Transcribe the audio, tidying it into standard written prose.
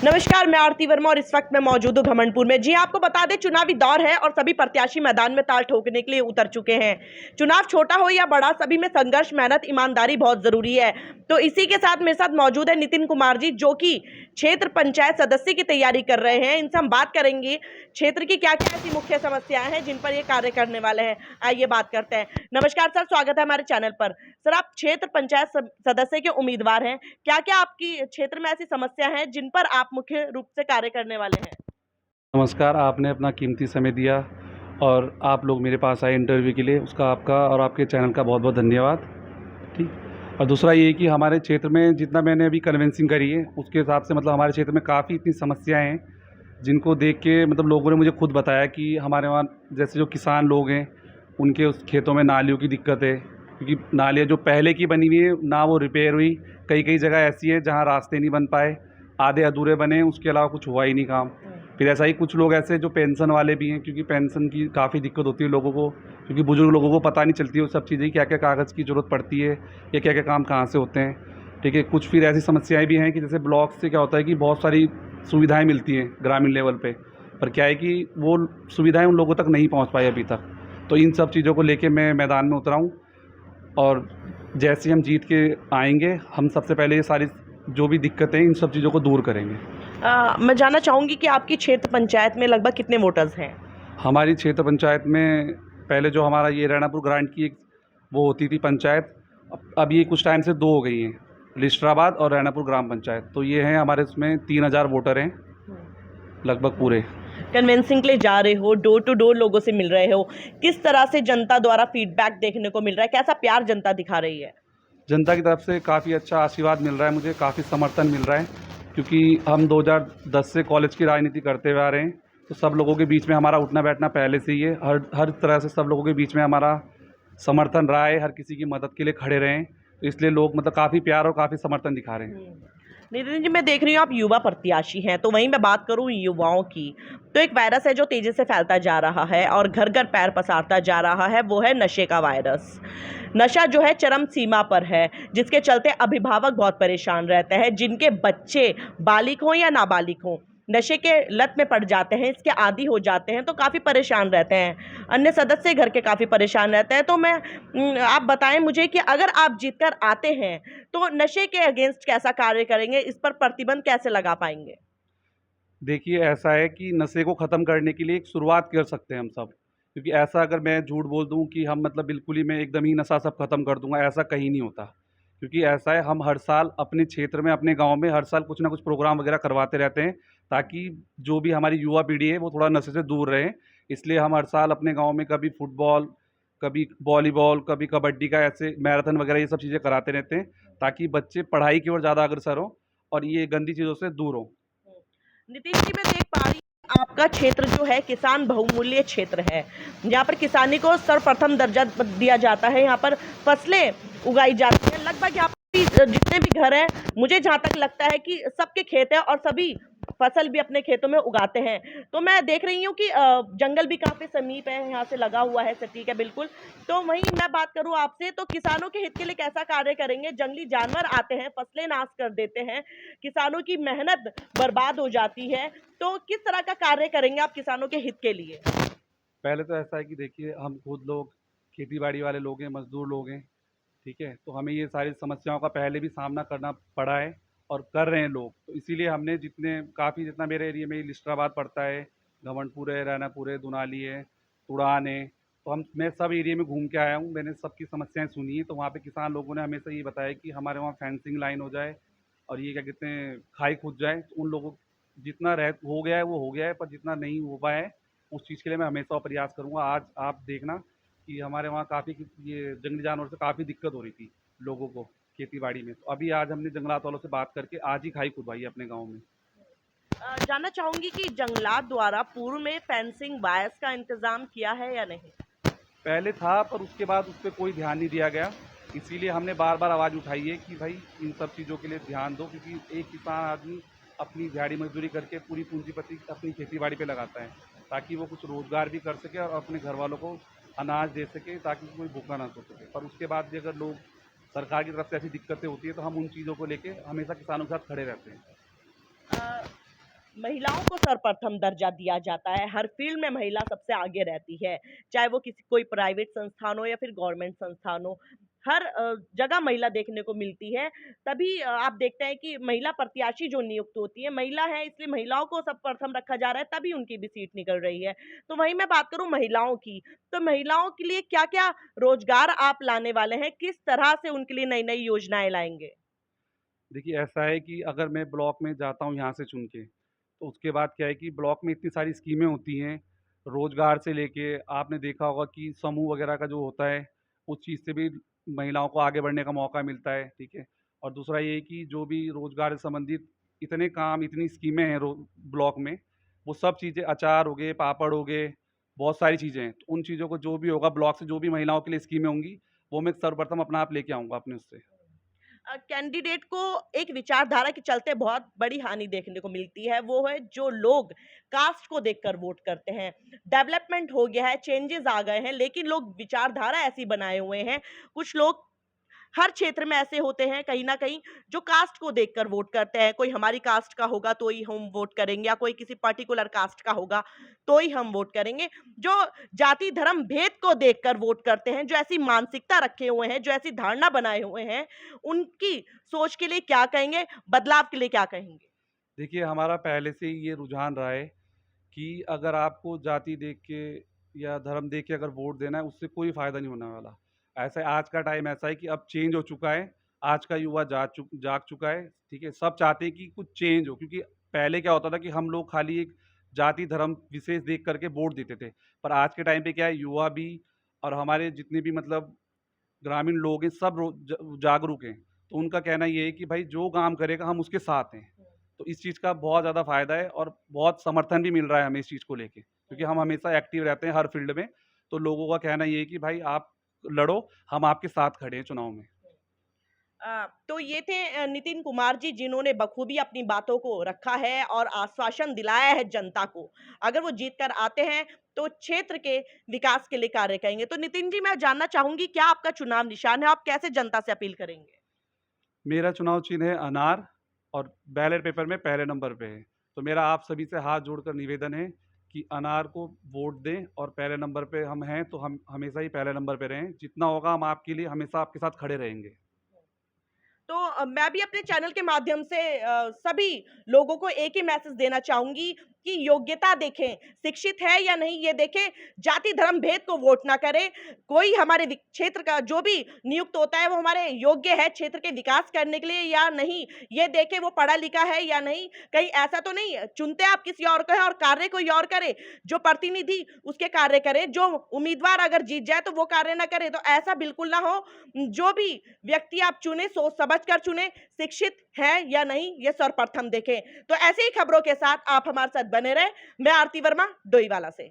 नमस्कार, मैं आरती वर्मा और इस वक्त मैं मौजूद हूँ घमंडपुर में। जी आपको बता दें, चुनावी दौर है और सभी प्रत्याशी मैदान में ताल ठोकने के लिए उतर चुके हैं। चुनाव छोटा हो या बड़ा, सभी में संघर्ष, मेहनत, ईमानदारी बहुत जरूरी है। तो इसी के साथ मेरे साथ मौजूद है नितिन कुमार जी, जो कि क्षेत्र पंचायत सदस्य की तैयारी कर रहे हैं। इनसे हम बात करेंगे क्षेत्र की क्या क्या ऐसी मुख्य समस्याएं हैं जिन पर ये कार्य करने वाले हैं। आइए बात करते हैं। नमस्कार सर, स्वागत है हमारे चैनल पर। सर, आप क्षेत्र पंचायत सदस्य के उम्मीदवार हैं। क्या क्या आपकी क्षेत्र में ऐसी समस्या हैं जिन पर आप मुख्य रूप से कार्य करने वाले हैं? नमस्कार, आपने अपना कीमती समय दिया और आप लोग मेरे पास आए इंटरव्यू के लिए, उसका आपका और आपके चैनल का बहुत बहुत धन्यवाद। ठीक। और दूसरा ये कि हमारे क्षेत्र में जितना मैंने अभी कन्विंसिंग करी है, उसके हिसाब से मतलब हमारे क्षेत्र में काफ़ी इतनी समस्याएं हैं जिनको देख के मतलब लोगों ने मुझे खुद बताया कि हमारे वहाँ जैसे जो किसान लोग हैं, उनके उस खेतों में नालियों की दिक्कत है, क्योंकि नालियाँ जो पहले की बनी हुई है ना वो रिपेयर हुई। कई कई जगह ऐसी है जहाँ रास्ते नहीं बन पाए, आधे अधूरे बने, उसके अलावा कुछ हुआ ही नहीं काम। फिर ऐसा ही कुछ लोग ऐसे जो पेंशन वाले भी हैं, क्योंकि पेंशन की काफ़ी दिक्कत होती है लोगों को, क्योंकि बुजुर्ग लोगों को पता नहीं चलती है वो सब चीज़ें, क्या क्या कागज़ की ज़रूरत पड़ती है या क्या क्या काम कहाँ से होते हैं। ठीक है। कुछ फिर ऐसी समस्याएं भी हैं कि जैसे ब्लॉक से क्या होता है कि बहुत सारी सुविधाएं मिलती हैं ग्रामीण लेवल पे, पर क्या है कि वो सुविधाएं उन लोगों तक नहीं पहुंच पाई अभी तक। तो इन सब चीज़ों को लेके मैं मैदान में उतरा हूँ और जैसे हम जीत के आएंगे, हम सबसे पहले ये सारी जो भी दिक्कतें हैं इन सब चीज़ों को दूर करेंगे। मैं जानना चाहूंगी कि आपकी क्षेत्र पंचायत में लगभग कितने वोटर्स हैं? हमारी क्षेत्र पंचायत में पहले जो हमारा ये रैनापुर ग्रांट की एक वो होती थी पंचायत, अब ये कुछ टाइम से दो हो गई हैं, लिस्टराबाद और रैनापुर ग्राम पंचायत। तो ये हैं हमारे इसमें 3000 वोटर हैं लगभग पूरे। कन्वेंसिंग के लिए जा रहे हो, डोर टू डोर लोगों से मिल रहे हो, किस तरह से जनता द्वारा फीडबैक देखने को मिल रहा है? कैसा प्यार जनता दिखा रही है? जनता की तरफ से काफ़ी अच्छा आशीर्वाद मिल रहा है, मुझे काफ़ी समर्थन मिल रहा है, क्योंकि हम 2010 से कॉलेज की राजनीति करते हुए आ रहे हैं। तो सब लोगों के बीच में हमारा उठना बैठना पहले से ही है, हर तरह से सब लोगों के बीच में हमारा समर्थन रहा है, हर किसी की मदद के लिए खड़े रहे हैं। तो इसलिए लोग मतलब काफ़ी प्यार और काफ़ी समर्थन दिखा रहे हैं। नितिन जी, मैं देख रही हूँ आप युवा प्रत्याशी हैं, तो वहीं मैं बात करूँ युवाओं की, तो एक वायरस है जो तेजी से फैलता जा रहा है और घर घर पैर पसारता जा रहा है, वो है नशे का वायरस। नशा जो है चरम सीमा पर है, जिसके चलते अभिभावक बहुत परेशान रहते हैं। जिनके बच्चे बालिग हों या नाबालिग हों, नशे के लत में पड़ जाते हैं, इसके आदी हो जाते हैं, तो काफ़ी परेशान रहते हैं। अन्य सदस्य घर के काफ़ी परेशान रहते हैं। तो आप बताएं मुझे कि अगर आप जीतकर आते हैं तो नशे के अगेंस्ट कैसा कार्य करेंगे, इस पर प्रतिबंध कैसे लगा पाएंगे? देखिए, ऐसा है कि नशे को ख़त्म करने के लिए एक शुरुआत कर सकते हैं हम सब, क्योंकि ऐसा अगर मैं झूठ बोल दूं कि हम मतलब बिल्कुल ही मैं एकदम ही नशा सब ख़त्म कर दूंगा, ऐसा कहीं नहीं होता। क्योंकि ऐसा है, हम हर साल अपने क्षेत्र में अपने गांव में हर साल कुछ ना कुछ प्रोग्राम वगैरह करवाते रहते हैं, ताकि जो भी हमारी युवा पीढ़ी है वो थोड़ा नशे से दूर रहे। इसलिए हम हर साल अपने गाँव में कभी फुटबॉल, कभी वॉलीबॉल, कभी कबड्डी का ऐसे मैराथन वगैरह ये सब चीज़ें कराते रहते हैं, ताकि बच्चे पढ़ाई की ओर ज़्यादा अग्रसर हों और ये गंदी चीज़ों से दूर हों। नितिन जी, मैं देख पा रही हूँ आपका क्षेत्र जो है किसान बहुमूल्य क्षेत्र है। यहाँ पर किसानी को सर्वप्रथम दर्जा दिया जाता है। यहाँ पर फसलें उगाई जाती हैं। लगभग यहाँ पर जितने भी घर हैं, मुझे जहाँ तक लगता है कि सबके खेत है और सभी फसल भी अपने खेतों में उगाते हैं। तो मैं देख रही हूँ कि जंगल भी काफी समीप है, यहाँ से लगा हुआ है, सटीक है बिल्कुल। तो वहीं मैं बात करूँ आपसे, तो किसानों के हित के लिए कैसा कार्य करेंगे? जंगली जानवर आते हैं, फसलें नाश कर देते हैं, किसानों की मेहनत बर्बाद हो जाती है। तो किस तरह का कार्य करेंगे आप किसानों के हित के लिए? पहले तो ऐसा है कि देखिए, हम खुद लोग खेती बाड़ी वाले लोग हैं, मजदूर लोग हैं। ठीक है। तो हमें ये सारी समस्याओं का पहले भी सामना करना पड़ा है और कर रहे हैं लोग। तो इसीलिए हमने जितना मेरे एरिया में लिस्ट्राबाद पड़ता है, घमंडपुर है, रैनापुर है, दुनाली है, तुड़ान है, तो मैं सब एरिया में घूम के आया हूँ, मैंने सबकी समस्याएं सुनी है। तो वहाँ पे किसान लोगों ने हमेशा ये बताया कि हमारे वहाँ फेंसिंग लाइन हो जाए और ये क्या कहते हैं खाई खुद जाए। तो उन लोगों जितना रह हो गया है वो हो गया है, पर जितना नहीं हो पाया है उस चीज़ के लिए मैं हमेशा प्रयास करूँगा। आज आप देखना कि हमारे वहाँ काफ़ी ये जंगली जानवर से काफ़ी दिक्कत हो रही थी लोगों को खेती बाड़ी में। तो अभी आज हमने जंगलात वालों से बात करके आज ही खाई खुदवाई है अपने गाँव में। जानना चाहूंगी कि जंगलात द्वारा पूर्व में फेंसिंग वायर्स का इंतजाम किया है या नहीं? पहले था, पर उसके बाद उस पर कोई ध्यान नहीं दिया गया। इसीलिए हमने बार बार आवाज़ उठाई है कि भाई इन सब चीज़ों के लिए ध्यान दो, क्योंकि एक किसान आदमी अपनी दिहाड़ी मजदूरी करके पूरी पूंजीपति अपनी खेती बाड़ी पे लगाता है, ताकि वो कुछ रोज़गार भी कर सके और अपने घर वालों को अनाज दे सके, ताकि कोई भूखा ना सो सके। पर उसके बाद भी अगर लोग सरकार की तरफ से ऐसी दिक्कतें होती है तो हम उन चीज़ों को लेके हमेशा किसानों के साथ खड़े रहते हैं। महिलाओं को सर्वप्रथम दर्जा दिया जाता है, हर फील्ड में महिला सबसे आगे रहती है, चाहे वो किसी कोई प्राइवेट संस्थान हो या फिर गवर्नमेंट संस्थान हो, हर जगह महिला देखने को मिलती है। तभी आप देखते हैं कि महिला प्रत्याशी जो नियुक्त होती है, महिला है इसलिए महिलाओं को सर्वप्रथम रखा जा रहा है, तभी उनकी भी सीट निकल रही है। तो वहीं मैं बात करूँ महिलाओं की, तो महिलाओं के लिए क्या-क्या रोजगार आप लाने वाले हैं? किस तरह से उनके लिए नई-नई योजनाएँ लाएँगे? देखिए ऐसा है कि अगर मैं ब्लॉक में जाता हूँ यहाँ से चुन के, तो उसके बाद क्या है कि ब्लॉक में इतनी सारी स्कीमें होती हैं, रोज़गार से लेके आपने देखा होगा कि समूह वगैरह का जो होता है, उस चीज़ से भी महिलाओं को आगे बढ़ने का मौका मिलता है, ठीक है? और दूसरा ये है कि जो भी रोज़गार से संबंधित इतने काम, इतनी स्कीमें हैं ब्लॉक में, वो सब चीज़ें अचार हो गए, पापड़ हो गए, बहुत सारी चीज़ें हैं। तो उन चीज़ों को जो भी होगा ब्लॉक से जो भी महिलाओं के लिए स्कीमें होंगी, वो मैं सर्वप्रथम अपना आप लेके आऊँगा अपने उससे। कैंडिडेट को एक विचारधारा के चलते बहुत बड़ी हानि देखने को मिलती है, वो है जो लोग कास्ट को देखकर वोट करते हैं। डेवलपमेंट हो गया है, चेंजेस आ गए हैं, लेकिन लोग विचारधारा ऐसी बनाए हुए हैं, कुछ लोग हर क्षेत्र में ऐसे होते हैं कहीं न कहीं जो कास्ट को देखकर वोट करते हैं। कोई हमारी कास्ट का होगा तो ही हम वोट करेंगे, या कोई किसी पर्टिकुलर कास्ट का होगा तो ही हम वोट करेंगे। जो जाति धर्म भेद को देखकर वोट करते हैं, जो ऐसी मानसिकता रखे हुए हैं, जो ऐसी धारणा बनाए हुए हैं, उनकी सोच के लिए क्या कहेंगे? बदलाव के लिए क्या कहेंगे? देखिए, हमारा पहले से ही ये रुझान रहा है कि अगर आपको जाति देख के या धर्म देख के अगर वोट देना है, उससे कोई फ़ायदा नहीं होने वाला। ऐसा आज का टाइम ऐसा है कि अब चेंज हो चुका है। आज का युवा जाग चुका है, ठीक है? सब चाहते हैं कि कुछ चेंज हो क्योंकि पहले क्या होता था कि हम लोग खाली एक जाति, धर्म विशेष देख कर के वोट देते थे। पर आज के टाइम पे क्या है, युवा भी और हमारे जितने भी मतलब ग्रामीण लोग हैं, सब जागरूक हैं। तो उनका कहना ये है कि भाई जो काम करेगा हम उसके साथ हैं। तो इस चीज़ का बहुत ज़्यादा फ़ायदा है और बहुत समर्थन भी मिल रहा है हमें इस चीज़ को लेके, क्योंकि हम हमेशा एक्टिव रहते हैं हर फ़ील्ड में। तो लोगों का कहना ये है कि भाई आप लड़ो, हम आपके साथ खड़े हैं चुनाव में। तो ये थे नितिन कुमार जी, जिन्होंने बखूबी अपनी बातों को रखा है और आश्वासन दिलाया है जनता को। अगर वो जीत कर आते हैं तो क्षेत्र के विकास के लिए कार्य करेंगे। तो नितिन जी, मैं जानना चाहूंगी क्या आपका चुनाव निशान है? आप कैसे जनता से अपील करेंगे? मेरा चुनाव चिन्ह है अनार और बैलेट पेपर में पहले नंबर पे है। तो मेरा आप सभी से हाथ जोड़कर निवेदन है कि अनार को वोट दें और पहले नंबर पे हम हैं तो हम हमेशा ही पहले नंबर पे रहें। जितना होगा हम आपके लिए हमेशा आपके साथ खड़े रहेंगे। तो मैं भी अपने चैनल के माध्यम से सभी लोगों को एक ही मैसेज देना चाहूंगी कि योग्यता देखें, शिक्षित है या नहीं ये देखें, जाति धर्म भेद को वोट ना करें। कोई हमारे क्षेत्र का जो भी नियुक्त होता है वो हमारे योग्य है क्षेत्र के विकास करने के लिए या नहीं, ये देखें वो पढ़ा लिखा है या नहीं। कहीं ऐसा तो नहीं चुनते आप किसी और को है और कार्य कोई और करे, जो प्रतिनिधि उसके कार्य करे, जो उम्मीदवार अगर जीत जाए तो वो कार्य ना करे। तो ऐसा बिल्कुल ना हो। जो भी व्यक्ति आप चुने सोच समझ कर चुने, शिक्षित है या नहीं ये सर्वप्रथम देखें। तो ऐसे ही खबरों के साथ आप हमारे साथ बने रहे। मैं आरती वर्मा डोईवाला से।